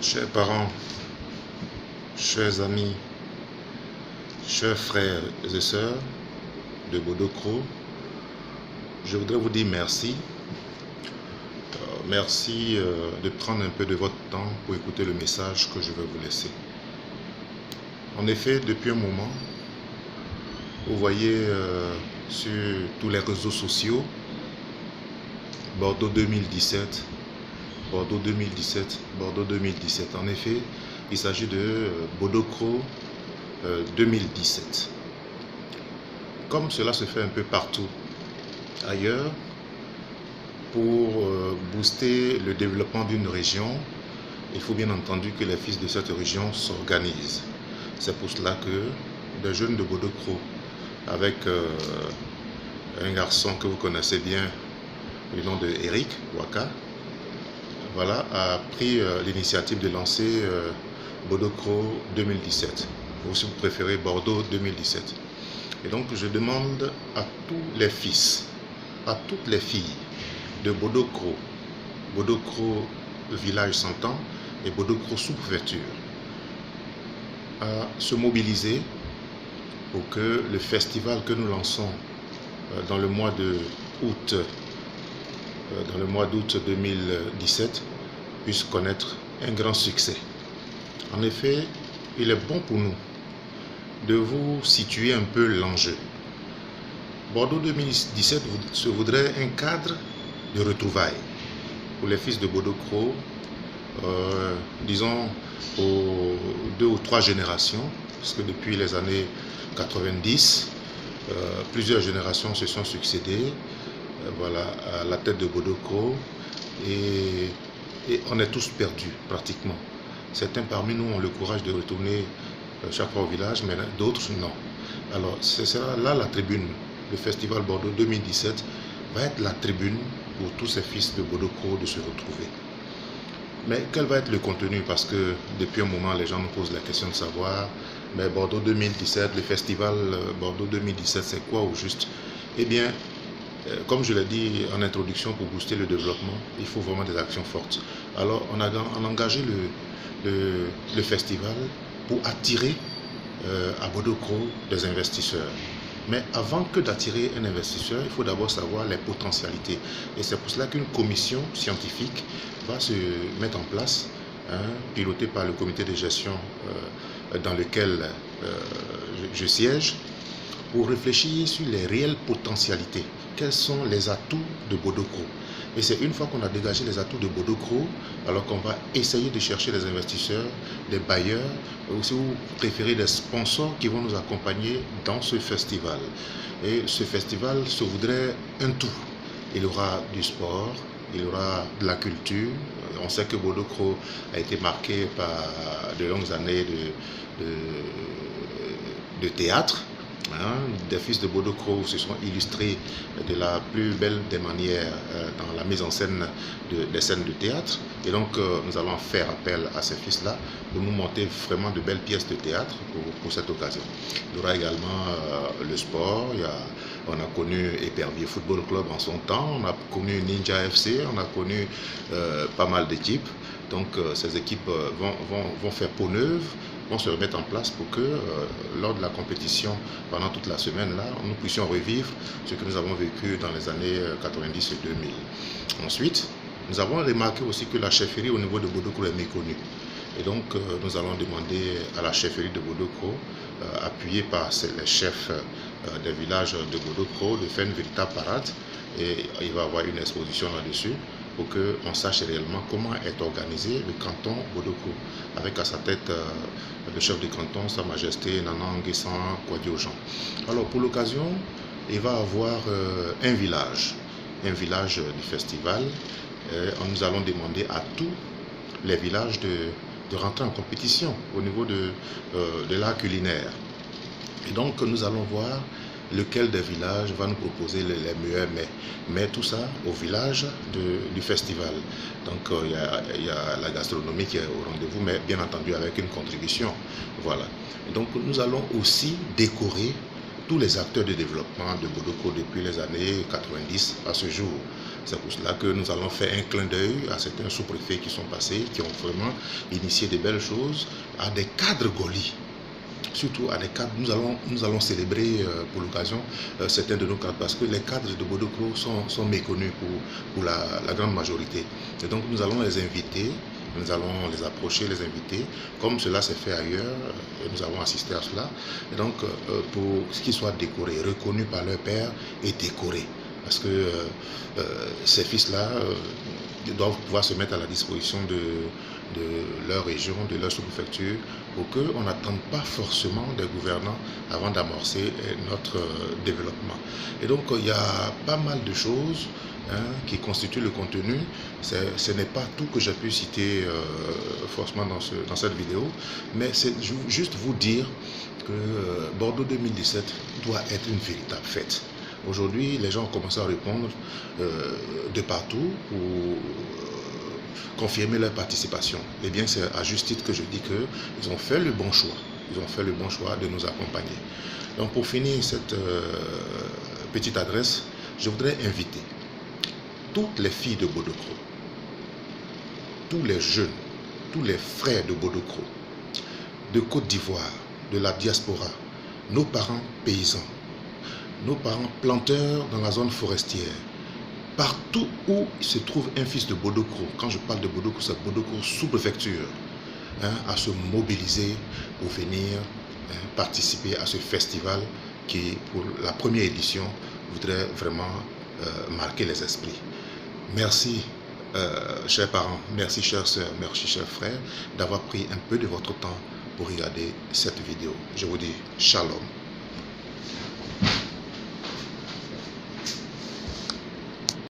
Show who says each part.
Speaker 1: Chers parents, chers amis, chers frères et sœurs de Bodokro, je voudrais vous dire merci. Merci de prendre un peu de votre temps pour écouter le message que je vais vous laisser. En effet, depuis un moment, vous voyez sur tous les réseaux sociaux, Bordeaux 2017, Bordeaux 2017, Bordeaux 2017. En effet, il s'agit de Bodokro 2017. Comme cela se fait un peu partout ailleurs, pour booster le développement d'une région, il faut bien entendu que les fils de cette région s'organisent. C'est pour cela que des jeunes de Bodokro, avec un garçon que vous connaissez bien, du nom de Eric Waka, voilà, a pris l'initiative de lancer Bodokro 2017, ou si vous préférez Bordeaux 2017. Et donc je demande à tous les fils, à toutes les filles de Bodokro, Bodokro village 100 ans et Bodokro sous-préfecture, à se mobiliser pour que le festival que nous lançons dans le mois d'août 2017 puisse connaître un grand succès. En effet, il est bon pour nous de vous situer un peu l'enjeu. Bordeaux 2017 se voudrait un cadre de retrouvailles pour les fils de Bodokro, disons aux 2 ou 3 générations, parce que depuis les années 90, plusieurs générations se sont succédées, voilà, à la tête de Bodokro, et on est tous perdus pratiquement. Certains parmi nous ont le courage de retourner chaque fois au village, mais d'autres non. Alors ce sera là la tribune. Le festival Bordeaux 2017 va être la tribune pour tous ces fils de Bodokro de se retrouver. Mais quel va être le contenu? Parce que depuis un moment, les gens nous posent la question de savoir, mais Bordeaux 2017, le festival Bordeaux 2017, c'est quoi au juste? Eh bien, comme je l'ai dit en introduction, pour booster le développement, il faut vraiment des actions fortes. Alors, on a engagé le festival pour attirer à Bodokro des investisseurs. Mais avant que d'attirer un investisseur, il faut d'abord savoir les potentialités. Et c'est pour cela qu'une commission scientifique va se mettre en place, pilotée par le comité de gestion dans lequel je siège, pour réfléchir sur les réelles potentialités. Quels sont les atouts de Bodokro? Et c'est une fois qu'on a dégagé les atouts de Bodokro, alors qu'on va essayer de chercher des investisseurs, des bailleurs, ou si vous préférez des sponsors qui vont nous accompagner dans ce festival. Et ce festival se voudrait un tout. Il y aura du sport, il y aura de la culture. On sait que Bodokro a été marqué par de longues années de théâtre. Des fils de Bodokro se sont illustrés de la plus belle des manières dans la mise en scène des scènes de théâtre. Et donc nous allons faire appel à ces fils-là pour nous monter vraiment de belles pièces de théâtre pour cette occasion. Il y aura également le sport. On a connu Épervier Football Club en son temps, on a connu Ninja FC, on a connu pas mal d'équipes. Donc ces équipes vont faire peau neuve, vont se remettre en place pour que lors de la compétition, pendant toute la semaine, là, nous puissions revivre ce que nous avons vécu dans les années 90 et 2000. Ensuite, nous avons remarqué aussi que la chefferie au niveau de Bodokro est méconnue. Et donc, nous allons demander à la chefferie de Bodokro, appuyée par les chefs des villages de Bodokro, de faire une véritable parade. Et il va y avoir une exposition là-dessus, pour qu'on sache réellement comment est organisé le canton Bodokro, avec à sa tête le chef du canton, Sa Majesté Nanan Nguessan Kwadiojan. Alors pour l'occasion, il va y avoir un village du festival. Nous allons demander à tous les villages de rentrer en compétition au niveau de l'art culinaire. Et donc nous allons voir lequel des villages va nous proposer les meilleurs mets. Mais tout ça au village du festival. Donc il y a la gastronomie qui est au rendez-vous, mais bien entendu avec une contribution. Voilà. Et donc nous allons aussi décorer tous les acteurs de développement de Bodokro depuis les années 90 à ce jour. C'est pour cela que nous allons faire un clin d'œil à certains sous-préfets qui sont passés, qui ont vraiment initié de belles choses, à des cadres Goli. Surtout à des cadres, nous allons célébrer pour l'occasion certains de nos cadres, parce que les cadres de Bodokro sont méconnus pour la grande majorité. Et donc nous allons les inviter, nous allons les approcher, les inviter, comme cela s'est fait ailleurs, nous avons assisté à cela. Et donc pour qu'ils soient décorés, reconnus par leur père et décorés. Parce que ces fils-là doivent pouvoir se mettre à la disposition de leur région, de leur sous-préfecture, pour qu'on n'attende pas forcément des gouvernants avant d'amorcer notre développement. Et donc il y a pas mal de choses qui constituent le contenu. Ce n'est pas tout que j'ai pu citer forcément dans cette vidéo, mais c'est juste vous dire que Bordeaux 2017 doit être une véritable fête. Aujourd'hui, les gens ont commencé à répondre de partout pour confirmer leur participation. Eh bien, c'est à juste titre que je dis qu'ils ont fait le bon choix. Ils ont fait le bon choix de nous accompagner. Donc, pour finir cette petite adresse, je voudrais inviter toutes les filles de Bodokro, tous les jeunes, tous les frères de Bodokro, de Côte d'Ivoire, de la diaspora, nos parents paysans, nos parents planteurs dans la zone forestière, partout où se trouve un fils de Bodokro, quand je parle de Bodokro, c'est Bodokro sous-préfecture, à se mobiliser pour venir participer à ce festival qui, pour la première édition, voudrait vraiment marquer les esprits. Merci, chers parents, merci, chères sœurs, merci, chers frères, d'avoir pris un peu de votre temps pour regarder cette vidéo. Je vous dis shalom.